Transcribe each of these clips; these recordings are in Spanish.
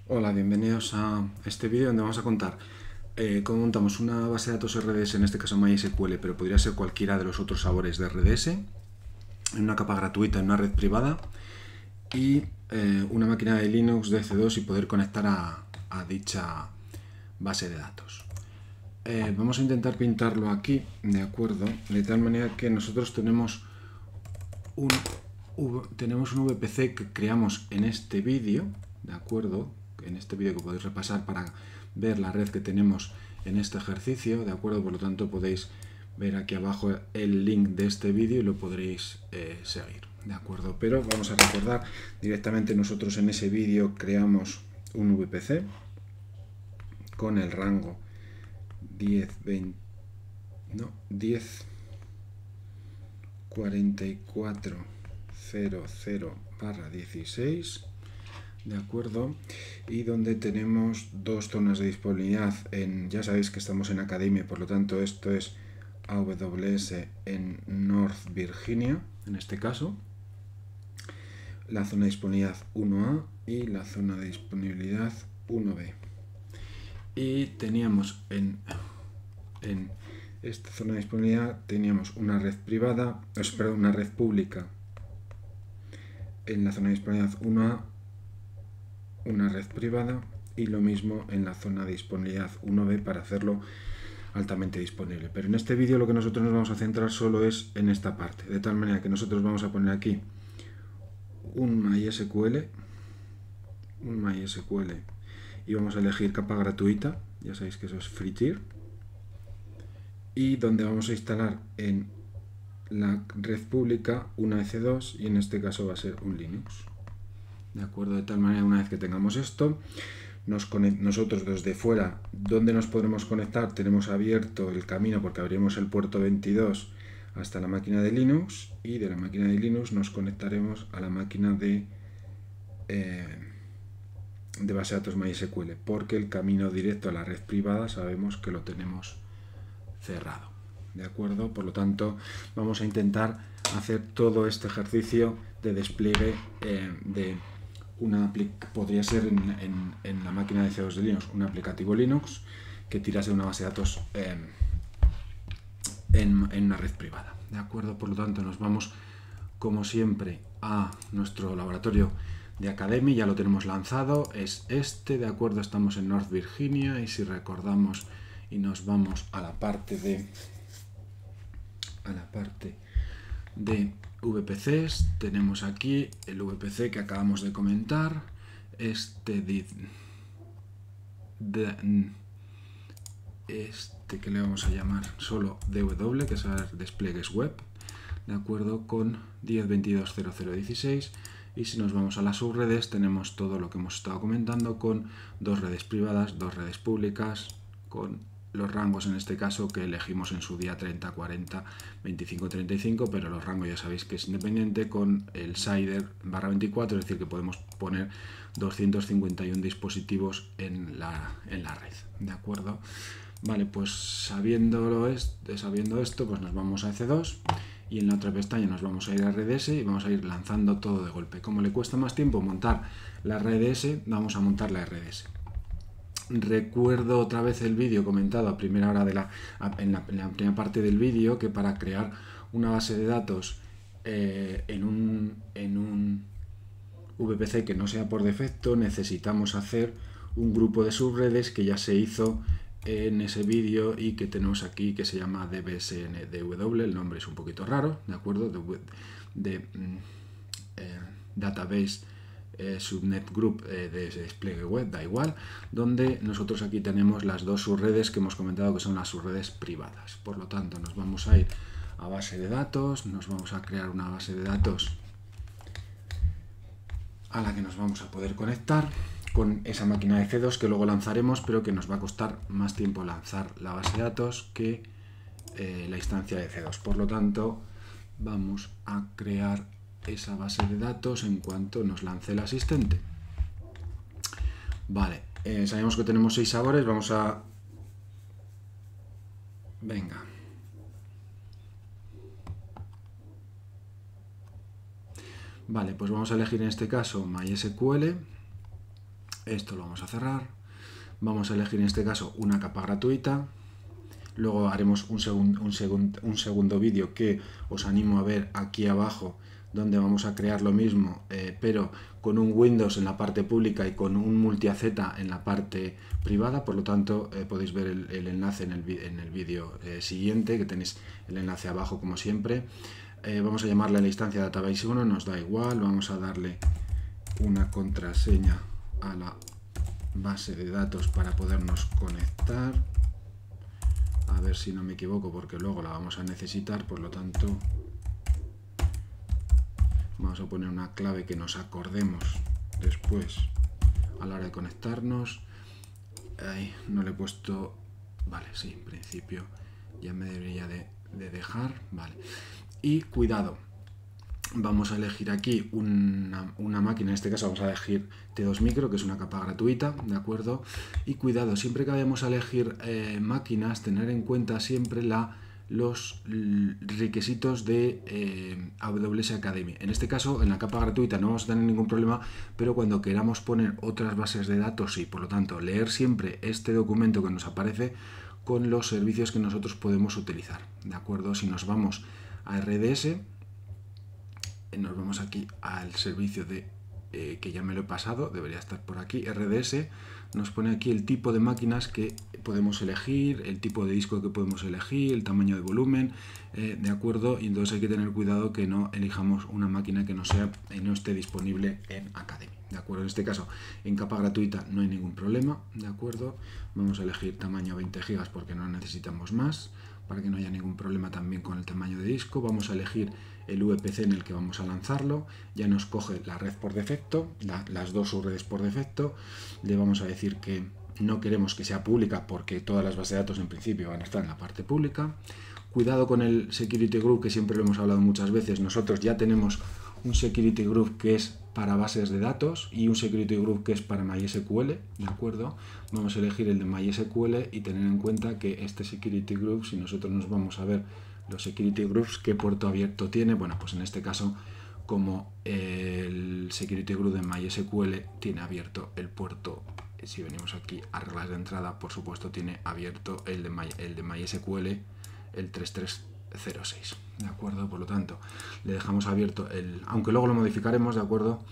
Hola, bienvenidos a este vídeo donde vamos a contar cómo montamos una base de datos RDS, en este caso MySQL, pero podría ser cualquiera de los otros sabores de RDS, en una capa gratuita, en una red privada, y una máquina de Linux de EC2 y poder conectar a dicha base de datos. Vamos a intentar pintarlo aquí, ¿de acuerdo? De tal manera que nosotros tenemos un VPC que creamos en este vídeo, ¿de acuerdo? En este vídeo que podéis repasar para ver la red que tenemos en este ejercicio, ¿de acuerdo? Por lo tanto podéis ver aquí abajo el link de este vídeo y lo podréis seguir, ¿de acuerdo? Pero vamos a recordar directamente, nosotros en ese vídeo creamos un VPC con el rango 10.44.00/16, de acuerdo, y donde tenemos dos zonas de disponibilidad. Ya sabéis que estamos en Academia, por lo tanto esto es AWS en North Virginia, en este caso, la zona de disponibilidad 1A y la zona de disponibilidad 1B. Y teníamos en esta zona de disponibilidad teníamos una red privada, perdón, una red pública en la zona de disponibilidad 1A, una red privada, y lo mismo en la zona de disponibilidad 1B para hacerlo altamente disponible. Pero en este vídeo lo que nosotros nos vamos a centrar solo es en esta parte, de tal manera que nosotros vamos a poner aquí un MySQL y vamos a elegir capa gratuita, ya sabéis que eso es free tier, y donde vamos a instalar en la red pública una EC2 y en este caso va a ser un Linux, de acuerdo. De tal manera, una vez que tengamos esto, nosotros desde fuera, donde nos podremos conectar, tenemos abierto el camino porque abriremos el puerto 22 hasta la máquina de Linux, y de la máquina de Linux nos conectaremos a la máquina de base de datos MySQL, porque el camino directo a la red privada sabemos que lo tenemos cerrado, ¿de acuerdo? Por lo tanto, vamos a intentar hacer todo este ejercicio de despliegue de podría ser en la máquina de EC2 de Linux un aplicativo Linux que tirase de una base de datos en una red privada, ¿de acuerdo? Por lo tanto, nos vamos como siempre a nuestro laboratorio de Academy, ya lo tenemos lanzado, es este, ¿de acuerdo? Estamos en North Virginia, y si recordamos y nos vamos a la parte de VPCs, tenemos aquí el VPC que acabamos de comentar, que le vamos a llamar solo DW, que es despliegues web, de acuerdo, con 10.22.00.16. Y si nos vamos a las subredes, tenemos todo lo que hemos estado comentando, con dos redes privadas, dos redes públicas, con los rangos en este caso que elegimos en su día 30, 40, 25, 35, pero los rangos ya sabéis que es independiente, con el CIDR /24, es decir, que podemos poner 251 dispositivos en la red, ¿de acuerdo? Vale, pues sabiendo esto, pues nos vamos a EC2 y en la otra pestaña nos vamos a ir a RDS y vamos a ir lanzando todo de golpe. Como le cuesta más tiempo montar la RDS, vamos a montar la RDS. Recuerdo otra vez el vídeo comentado a primera hora en la primera parte del vídeo, que para crear una base de datos en un VPC que no sea por defecto, necesitamos hacer un grupo de subredes que ya se hizo en ese vídeo y que tenemos aquí, que se llama DBSNDW, el nombre es un poquito raro, ¿de acuerdo? Database Subnet Group de despliegue web, da igual, donde nosotros aquí tenemos las dos subredes que hemos comentado que son las subredes privadas. Por lo tanto, nos vamos a ir a base de datos, nos vamos a crear una base de datos a la que nos vamos a poder conectar con esa máquina de EC2 que luego lanzaremos, pero que nos va a costar más tiempo lanzar la base de datos que la instancia de EC2. Por lo tanto, vamos a crear esa base de datos en cuanto nos lance el asistente. Vale, sabemos que tenemos 6 sabores, vamos a... Venga. Vale, pues vamos a elegir en este caso MySQL. Esto lo vamos a cerrar. Vamos a elegir en este caso una capa gratuita. Luego haremos un segundo vídeo que os animo a ver aquí abajo, donde vamos a crear lo mismo, pero con un Windows en la parte pública y con un multi-AZ en la parte privada. Por lo tanto, podéis ver el enlace en el vídeo siguiente, que tenéis el enlace abajo como siempre. Vamos a llamarle a la instancia Database 1, nos da igual, vamos a darle una contraseña a la base de datos para podernos conectar. A ver si no me equivoco, porque luego la vamos a necesitar, por lo tanto vamos a poner una clave que nos acordemos después a la hora de conectarnos. Ahí no le he puesto, vale, sí, en principio ya me debería de dejar, vale. Y cuidado, vamos a elegir aquí una máquina, en este caso vamos a elegir T2 Micro, que es una capa gratuita, ¿de acuerdo? Y cuidado, siempre que vayamos a elegir máquinas, tener en cuenta siempre los requisitos de AWS Academy. En este caso, en la capa gratuita no vamos a tener ningún problema, pero cuando queramos poner otras bases de datos, sí. Por lo tanto, leer siempre este documento que nos aparece con los servicios que nosotros podemos utilizar, ¿de acuerdo? Si nos vamos a RDS, nos vamos aquí al servicio de que ya me lo he pasado, debería estar por aquí, RDS, nos pone aquí el tipo de máquinas que podemos elegir, el tipo de disco que podemos elegir, el tamaño de volumen, de acuerdo, y entonces hay que tener cuidado que no elijamos una máquina que no esté disponible en Academy, de acuerdo. En este caso, en capa gratuita no hay ningún problema, de acuerdo. Vamos a elegir tamaño 20 GB porque no necesitamos más, para que no haya ningún problema también con el tamaño de disco. Vamos a elegir el VPC en el que vamos a lanzarlo, ya nos coge la red por defecto, las dos subredes por defecto. Le vamos a decir que no queremos que sea pública porque todas las bases de datos en principio van a estar en la parte pública. Cuidado con el Security Group, que siempre lo hemos hablado muchas veces. Nosotros ya tenemos un Security Group que es para bases de datos y un Security Group que es para MySQL, ¿de acuerdo? Vamos a elegir el de MySQL y tener en cuenta que este Security Group, si nosotros nos vamos a ver los Security Groups, ¿qué puerto abierto tiene? Bueno, pues en este caso, como el Security Group de MySQL tiene abierto el puerto, si venimos aquí a reglas de entrada, por supuesto tiene abierto el de MySQL, el 3306, ¿de acuerdo? Por lo tanto, le dejamos abierto aunque luego lo modificaremos, ¿de acuerdo?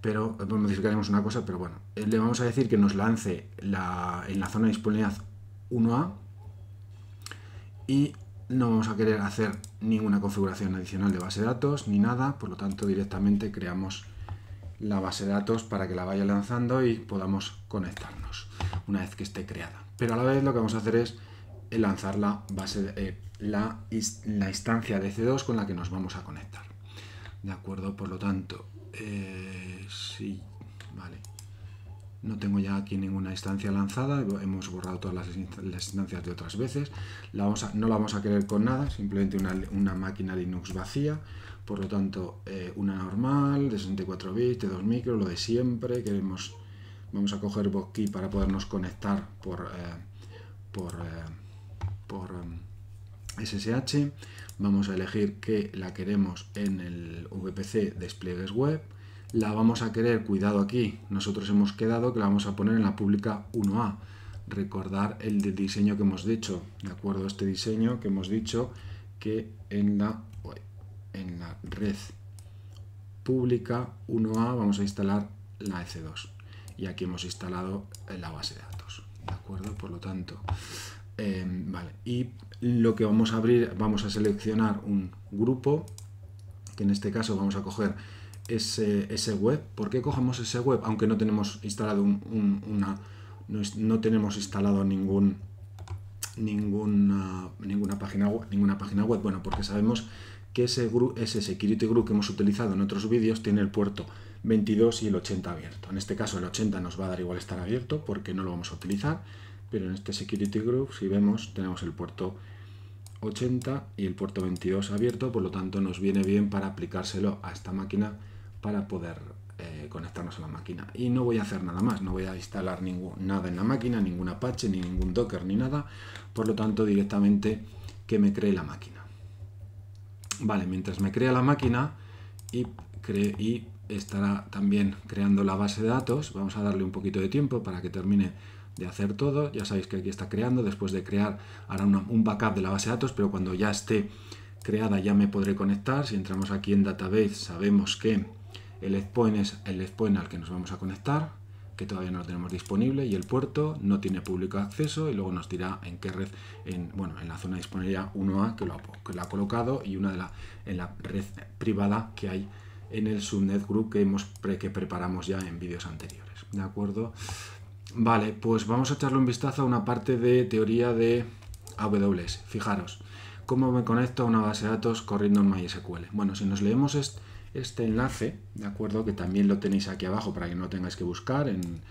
Pero modificaremos una cosa, pero bueno, le vamos a decir que nos lance en la zona de disponibilidad 1A y no vamos a querer hacer ninguna configuración adicional de base de datos ni nada, por lo tanto directamente creamos la base de datos para que la vaya lanzando y podamos conectarnos una vez que esté creada. Pero a la vez lo que vamos a hacer es lanzar la instancia de C2 con la que nos vamos a conectar, ¿de acuerdo? Por lo tanto, sí, vale. No tengo ya aquí ninguna instancia lanzada, hemos borrado todas las instancias de otras veces. No la vamos a querer con nada, simplemente una máquina Linux vacía. Por lo tanto, una normal, de 64 bits, T2 Micro, lo de siempre. Vamos a coger Botkey para podernos conectar por SSH. Vamos a elegir que la queremos en el VPC despliegues web. La vamos a querer, cuidado aquí, nosotros hemos quedado que la vamos a poner en la pública 1A. Recordar el diseño que hemos dicho, ¿de acuerdo? Este diseño que hemos dicho que en la red pública 1A vamos a instalar la EC2. Y aquí hemos instalado la base de datos, ¿de acuerdo? Por lo tanto, vale. Y lo que vamos a abrir, vamos a seleccionar un grupo, que en este caso vamos a coger ese web. ¿Por qué cogemos ese web? Aunque no tenemos instalado no tenemos instalado ninguna página web. Bueno, porque sabemos que ese Security Group que hemos utilizado en otros vídeos tiene el puerto 22 y el 80 abierto. En este caso el 80 nos va a dar igual estar abierto porque no lo vamos a utilizar, pero en este Security Group, si vemos, tenemos el puerto 80 y el puerto 22 abierto, por lo tanto nos viene bien para aplicárselo a esta máquina para poder conectarnos a la máquina. Y no voy a hacer nada más, no voy a instalar nada en la máquina, ningún Apache, ni ningún Docker, ni nada, por lo tanto directamente que me cree la máquina. Vale, mientras me crea la máquina y estará también creando la base de datos. Vamos a darle un poquito de tiempo para que termine de hacer todo. Ya sabéis que aquí está creando. Después de crear hará un backup de la base de datos, pero cuando ya esté creada ya me podré conectar. Si entramos aquí en Database, sabemos que el endpoint es el endpoint al que nos vamos a conectar, que todavía no lo tenemos disponible, y el puerto no tiene público acceso, y luego nos dirá en qué red, en la zona de disponibilidad 1A que lo ha colocado, y en la red privada que hay en el subnet group que preparamos ya en vídeos anteriores. ¿De acuerdo? Vale, pues vamos a echarle un vistazo a una parte de teoría de AWS. Fijaros, ¿cómo me conecto a una base de datos corriendo en MySQL? Bueno, si nos leemos este enlace, ¿de acuerdo? Que también lo tenéis aquí abajo para que no tengáis que buscar en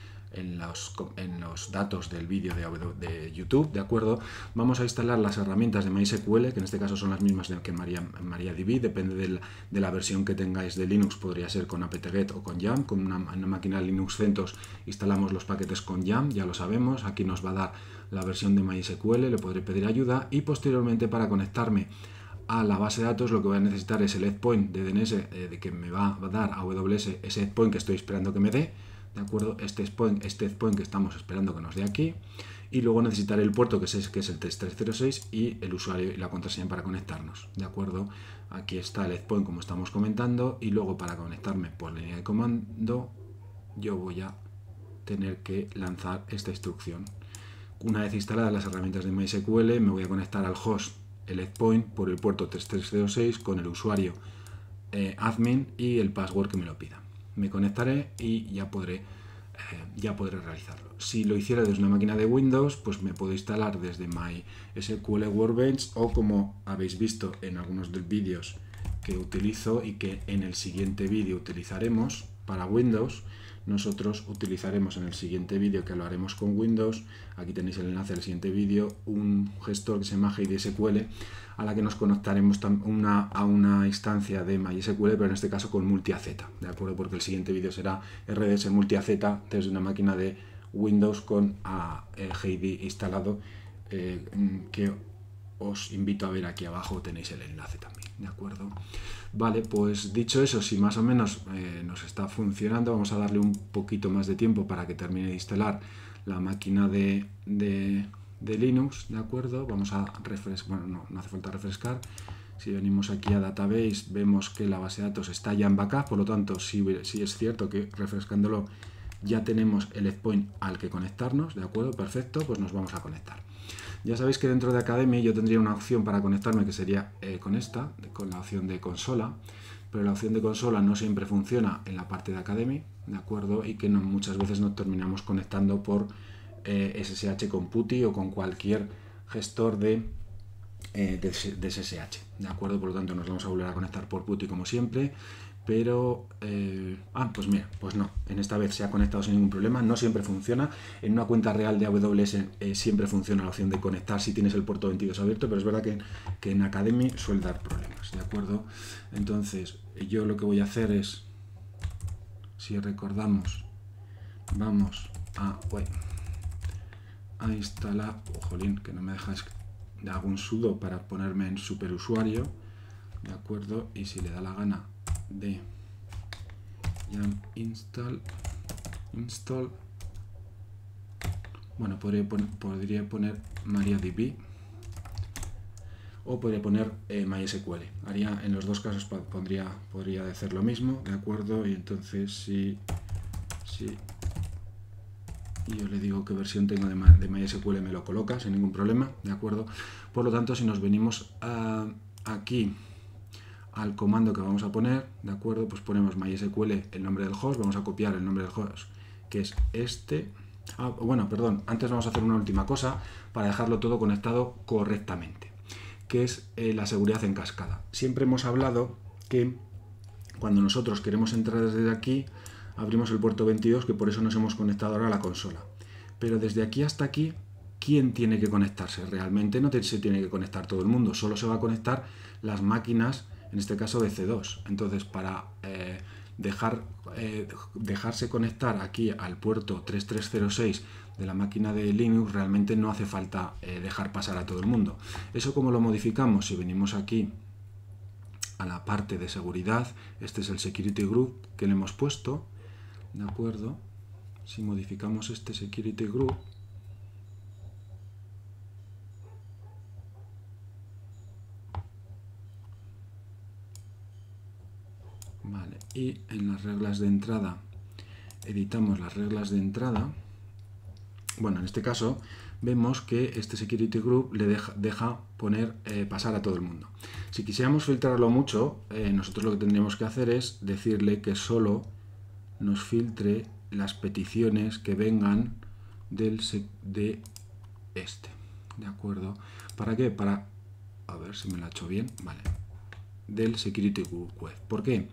los datos del vídeo de YouTube, ¿de acuerdo? Vamos a instalar las herramientas de MySQL, que en este caso son las mismas que MariaDB, depende de la versión que tengáis de Linux, podría ser con apt-get o con YAML. Con una máquina Linux CentOS instalamos los paquetes con YAML, ya lo sabemos. Aquí nos va a dar la versión de MySQL, le podré pedir ayuda, y posteriormente para conectarme a la base de datos lo que voy a necesitar es el endpoint de DNS que me va a dar AWS, ese endpoint que estoy esperando que me dé, ¿de acuerdo? Este endpoint que estamos esperando que nos dé aquí, y luego necesitaré el puerto que es el 3306 y el usuario y la contraseña para conectarnos, ¿de acuerdo? Aquí está el endpoint como estamos comentando, y luego para conectarme por línea de comando yo voy a tener que lanzar esta instrucción. Una vez instaladas las herramientas de MySQL, me voy a conectar al host, el endpoint, por el puerto 3306 con el usuario admin y el password que me lo pida. Me conectaré y ya podré realizarlo. Si lo hiciera desde una máquina de Windows, pues me puedo instalar desde MySQL Workbench, o como habéis visto en algunos de los vídeos que utilizo y que en el siguiente vídeo utilizaremos para Windows, nosotros utilizaremos en el siguiente vídeo, que lo haremos con Windows. Aquí tenéis el enlace al siguiente vídeo, un gestor que se llama HeyDSQL, a la que nos conectaremos a una instancia de MySQL, pero en este caso con multi-AZ, ¿de acuerdo? Porque el siguiente vídeo será RDS multi-AZ desde una máquina de Windows con Heidi instalado, que os invito a ver aquí abajo, tenéis el enlace también, ¿de acuerdo? Vale, pues dicho eso, si más o menos nos está funcionando, vamos a darle un poquito más de tiempo para que termine de instalar la máquina de Linux, ¿de acuerdo? Vamos a refrescar, bueno, no hace falta refrescar. Si venimos aquí a Database, vemos que la base de datos está ya en backup, por lo tanto, sí es cierto que refrescándolo ya tenemos el endpoint al que conectarnos, ¿de acuerdo? Perfecto, pues nos vamos a conectar. Ya sabéis que dentro de Academy yo tendría una opción para conectarme que sería con la opción de consola, pero la opción de consola no siempre funciona en la parte de Academy, ¿de acuerdo? Y que muchas veces nos terminamos conectando por SSH con PuTTY o con cualquier gestor de SSH, ¿de acuerdo? Por lo tanto nos vamos a volver a conectar por PuTTY como siempre, pero pues mira, pues no, en esta vez se ha conectado sin ningún problema. No siempre funciona, en una cuenta real de AWS siempre funciona la opción de conectar si tienes el puerto 22 abierto, pero es verdad que en Academy suele dar problemas, ¿de acuerdo? Entonces yo lo que voy a hacer es, si recordamos, vamos a instalar, jolín, que no me dejas, hago un sudo para ponerme en superusuario, ¿de acuerdo? Y si le da la gana de install, bueno, podría poner MariaDB o podría poner MySQL. Haría, en los dos casos podría hacer lo mismo, ¿de acuerdo? Y entonces si yo le digo qué versión tengo de MySQL, me lo coloca sin ningún problema, ¿de acuerdo? Por lo tanto, si nos venimos aquí al comando que vamos a poner, ¿de acuerdo? Pues ponemos MySQL, el nombre del host, vamos a copiar el nombre del host, que es este. Bueno, perdón, antes vamos a hacer una última cosa para dejarlo todo conectado correctamente, que es la seguridad en cascada. Siempre hemos hablado que cuando nosotros queremos entrar desde aquí, abrimos el puerto 22, que por eso nos hemos conectado ahora a la consola. Pero desde aquí hasta aquí, ¿quién tiene que conectarse? Realmente no se tiene que conectar todo el mundo, solo se va a conectar las máquinas, en este caso de C2. Entonces, para dejarse conectar aquí al puerto 3306 de la máquina de Linux, realmente no hace falta dejar pasar a todo el mundo. ¿Eso cómo lo modificamos? Si venimos aquí a la parte de seguridad. Este es el security group que le hemos puesto, ¿de acuerdo? Si modificamos este security group, vale, y en las reglas de entrada editamos las reglas de entrada. Bueno, en este caso vemos que este security group le deja poner pasar a todo el mundo. Si quisiéramos filtrarlo mucho, nosotros lo que tendríamos que hacer es decirle que solo nos filtre las peticiones que vengan de este, ¿de acuerdo? ¿Para qué? Para, a ver si me lo ha hecho bien, vale, del security group web. ¿Por qué?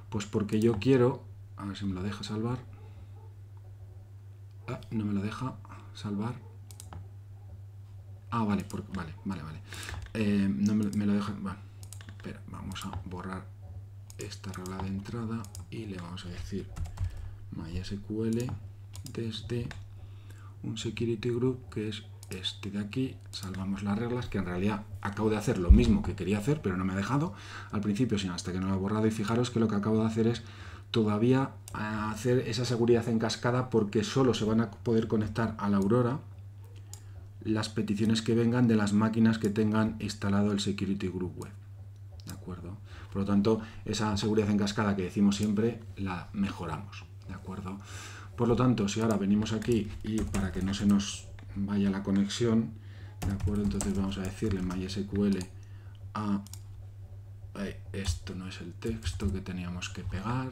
Pues porque yo quiero, a ver si me lo deja salvar. No me lo deja salvar. Vale, vale. No me lo deja. Vale, espera, vamos a borrar esta regla de entrada y le vamos a decir MySQL desde un security group que es este de aquí. Salvamos las reglas, que en realidad acabo de hacer lo mismo que quería hacer, pero no me ha dejado al principio, sino hasta que no lo he borrado. Y fijaros que lo que acabo de hacer es todavía hacer esa seguridad en cascada, porque solo se van a poder conectar a la Aurora las peticiones que vengan de las máquinas que tengan instalado el Security Group Web, ¿de acuerdo? Por lo tanto, esa seguridad en cascada que decimos siempre la mejoramos, ¿de acuerdo? Por lo tanto, si ahora venimos aquí y para que no se nos vaya la conexión, ¿de acuerdo? Entonces vamos a decirle MySQL a... esto no es el texto que teníamos que pegar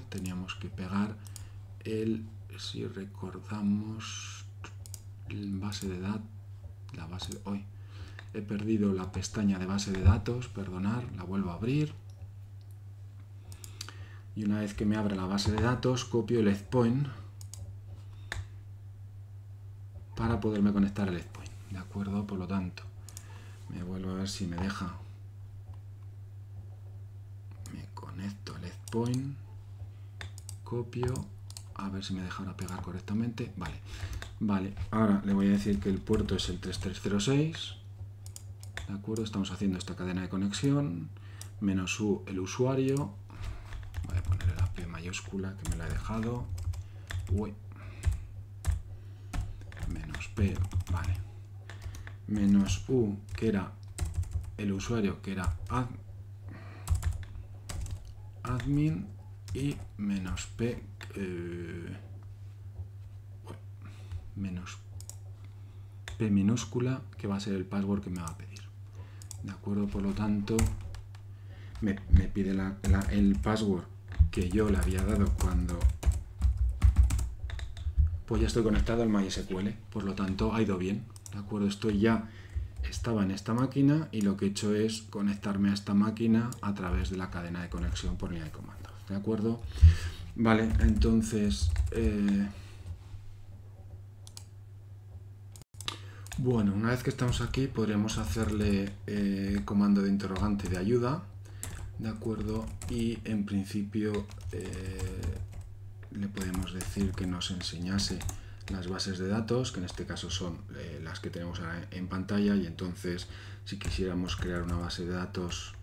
el, si recordamos, base de datos, la base, hoy he perdido la pestaña de base de datos, perdonar, la vuelvo a abrir, y una vez que me abre la base de datos, copio el endpoint para poderme conectar al endpoint, ¿de acuerdo? Por lo tanto, me vuelvo a ver si me deja. Me conecto al endpoint, copio, a ver si me deja ahora pegar correctamente. Vale, ahora le voy a decir que el puerto es el 3306, ¿de acuerdo? Estamos haciendo esta cadena de conexión, -u el usuario, voy a poner la P mayúscula que me la he dejado, -p, vale, -u que era el usuario, que era admin, y -p P minúscula, que va a ser el password que me va a pedir, ¿de acuerdo? Por lo tanto, me pide el password que yo le había dado cuando pues ya estoy conectado al MySQL, por lo tanto ha ido bien, ¿de acuerdo? Estaba en esta máquina y lo que he hecho es conectarme a esta máquina a través de la cadena de conexión por línea de comandos, ¿de acuerdo? Vale, entonces bueno, una vez que estamos aquí podríamos hacerle comando de interrogante de ayuda, ¿de acuerdo? Y en principio le podemos decir que nos enseñase las bases de datos, que en este caso son las que tenemos ahora en pantalla, y entonces si quisiéramos crear una base de datos,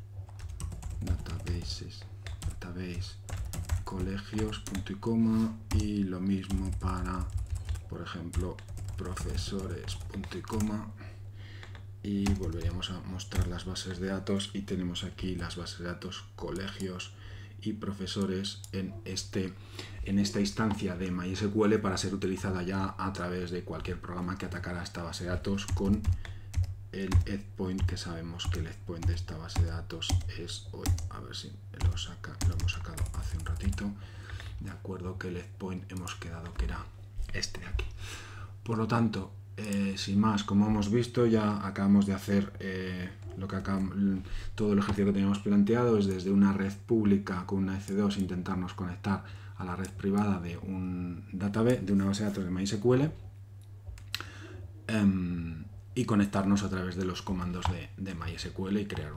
database colegios, punto y coma, y lo mismo para, por ejemplo, profesores, punto y coma, y volveríamos a mostrar las bases de datos, y tenemos aquí las bases de datos colegios y profesores en esta instancia de MySQL para ser utilizada ya a través de cualquier programa que atacara esta base de datos con el endpoint, que sabemos que el endpoint de esta base de datos es hoy, a ver si lo hemos sacado hace un ratito, de acuerdo, que el endpoint hemos quedado que era este de aquí. Por lo tanto, sin más, como hemos visto, ya acabamos de hacer todo el ejercicio que teníamos planteado, es desde una red pública con una EC2 intentarnos conectar a la red privada de un database, de una base de datos de MySQL, y conectarnos a través de los comandos de MySQL y crear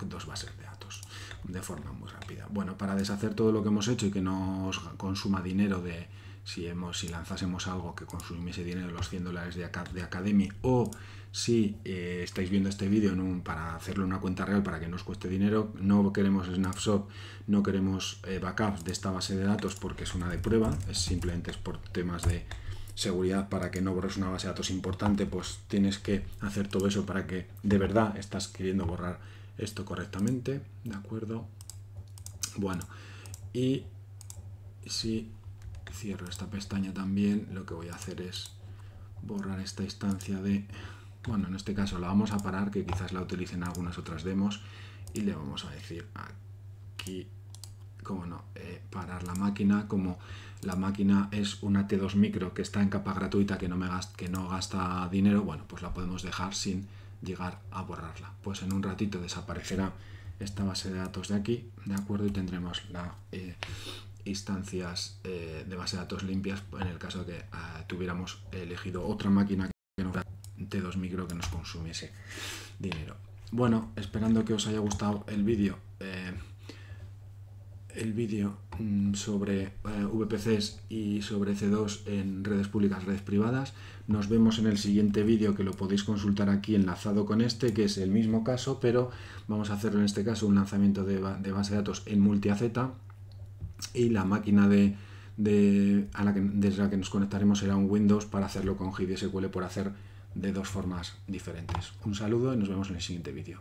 dos bases de datos de forma muy rápida. Bueno, para deshacer todo lo que hemos hecho y que nos consuma dinero de si lanzásemos algo que consumiese dinero, los $100 de Academy, o si estáis viendo este vídeo para hacerlo en una cuenta real para que no os cueste dinero, no queremos snapshot, no queremos backups de esta base de datos porque es una de prueba, simplemente es por temas de seguridad para que no borres una base de datos importante, pues tienes que hacer todo eso para que de verdad estás queriendo borrar esto correctamente, ¿de acuerdo? Bueno, y si cierro esta pestaña también, lo que voy a hacer es borrar esta instancia de, bueno, en este caso la vamos a parar, que quizás la utilicen algunas otras demos, y le vamos a decir aquí, como no, parar la máquina. Como la máquina es una T2 micro que está en capa gratuita, que no gasta dinero, bueno, pues la podemos dejar sin llegar a borrarla. Pues en un ratito desaparecerá esta base de datos de aquí, ¿de acuerdo? Y tendremos las instancias de base de datos limpias en el caso de que tuviéramos elegido otra máquina que no fuera T2 micro que nos consumiese dinero. Bueno, esperando que os haya gustado el vídeo sobre VPCs y sobre C2 en redes públicas, redes privadas. Nos vemos en el siguiente vídeo, que lo podéis consultar aquí enlazado con este, que es el mismo caso, pero vamos a hacerlo en este caso un lanzamiento de base de datos en multi-AZ, y la máquina desde la que nos conectaremos será un Windows, para hacerlo con GDSQL, por hacer de dos formas diferentes. Un saludo y nos vemos en el siguiente vídeo.